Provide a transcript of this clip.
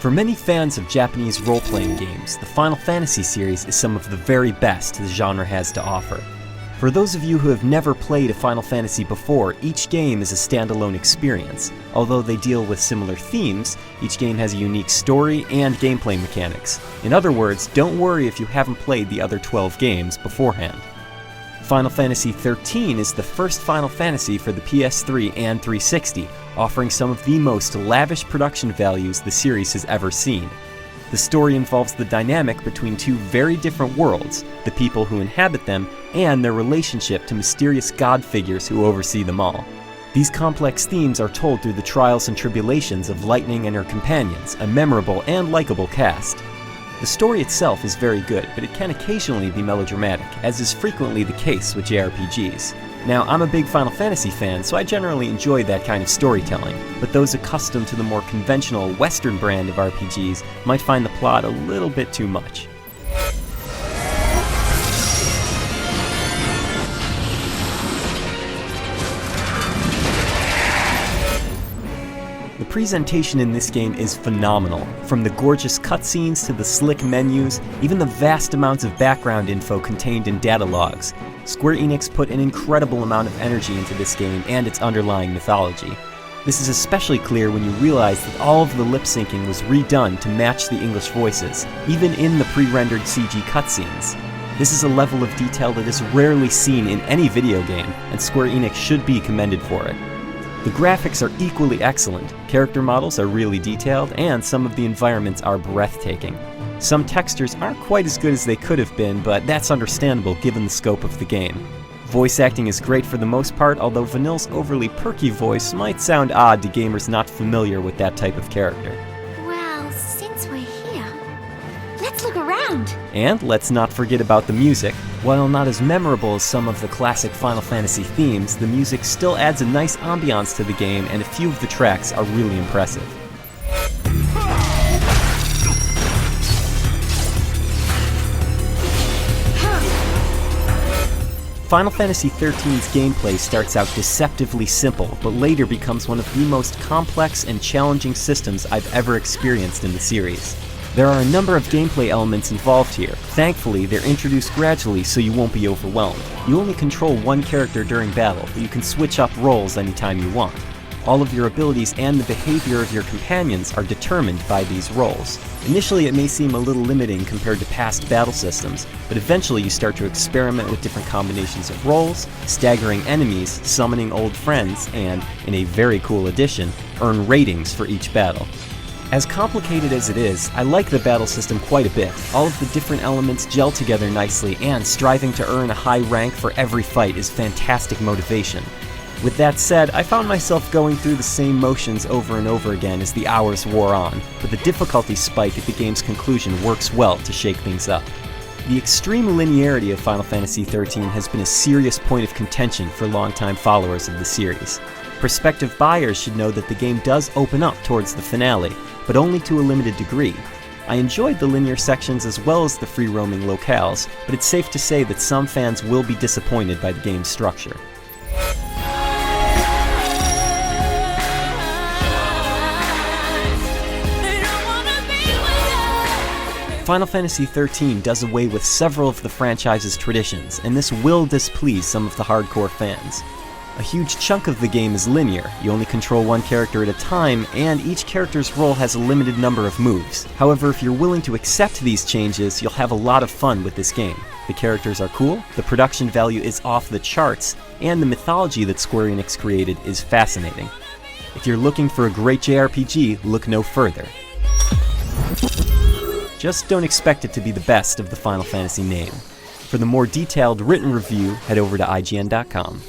For many fans of Japanese role-playing games, the Final Fantasy series is some of the very best the genre has to offer. For those of you who have never played a Final Fantasy before, each game is a standalone experience. Although they deal with similar themes, each game has a unique story and gameplay mechanics. In other words, don't worry if you haven't played the other 12 games beforehand. Final Fantasy XIII is the first Final Fantasy for the PS3 and 360, offering some of the most lavish production values the series has ever seen. The story involves the dynamic between two very different worlds, the people who inhabit them, and their relationship to mysterious god figures who oversee them all. These complex themes are told through the trials and tribulations of Lightning and her companions, a memorable and likable cast. The story itself is very good, but it can occasionally be melodramatic, as is frequently the case with JRPGs. Now, I'm a big Final Fantasy fan, so I generally enjoy that kind of storytelling, but those accustomed to the more conventional Western brand of RPGs might find the plot a little bit too much. The presentation in this game is phenomenal. From the gorgeous cutscenes to the slick menus, even the vast amounts of background info contained in data logs. Square Enix put an incredible amount of energy into this game and its underlying mythology. This is especially clear when you realize that all of the lip syncing was redone to match the English voices, even in the pre-rendered CG cutscenes. This is a level of detail that is rarely seen in any video game, and Square Enix should be commended for it. The graphics are equally excellent, character models are really detailed, and some of the environments are breathtaking. Some textures aren't quite as good as they could have been, but that's understandable given the scope of the game. Voice acting is great for the most part, although Vanille's overly perky voice might sound odd to gamers not familiar with that type of character. Well, since we're here, let's look around! And let's not forget about the music. While not as memorable as some of the classic Final Fantasy themes, the music still adds a nice ambiance to the game, and a few of the tracks are really impressive. Final Fantasy XIII's gameplay starts out deceptively simple, but later becomes one of the most complex and challenging systems I've ever experienced in the series. There are a number of gameplay elements involved here. Thankfully, they're introduced gradually so you won't be overwhelmed. You only control one character during battle, but you can switch up roles anytime you want. All of your abilities and the behavior of your companions are determined by these roles. Initially, it may seem a little limiting compared to past battle systems, but eventually you start to experiment with different combinations of roles, staggering enemies, summoning old friends, and, in a very cool addition, earn ratings for each battle. As complicated as it is, I like the battle system quite a bit. All of the different elements gel together nicely, and striving to earn a high rank for every fight is fantastic motivation. With that said, I found myself going through the same motions over and over again as the hours wore on, but the difficulty spike at the game's conclusion works well to shake things up. The extreme linearity of Final Fantasy XIII has been a serious point of contention for longtime followers of the series. Prospective buyers should know that the game does open up towards the finale, but only to a limited degree. I enjoyed the linear sections as well as the free-roaming locales, but it's safe to say that some fans will be disappointed by the game's structure. Final Fantasy XIII does away with several of the franchise's traditions, and this will displease some of the hardcore fans. A huge chunk of the game is linear. You only control one character at a time, and each character's role has a limited number of moves. However, if you're willing to accept these changes, you'll have a lot of fun with this game. The characters are cool, the production value is off the charts, and the mythology that Square Enix created is fascinating. If you're looking for a great JRPG, look no further. Just don't expect it to be the best of the Final Fantasy name. For the more detailed written review, head over to IGN.com.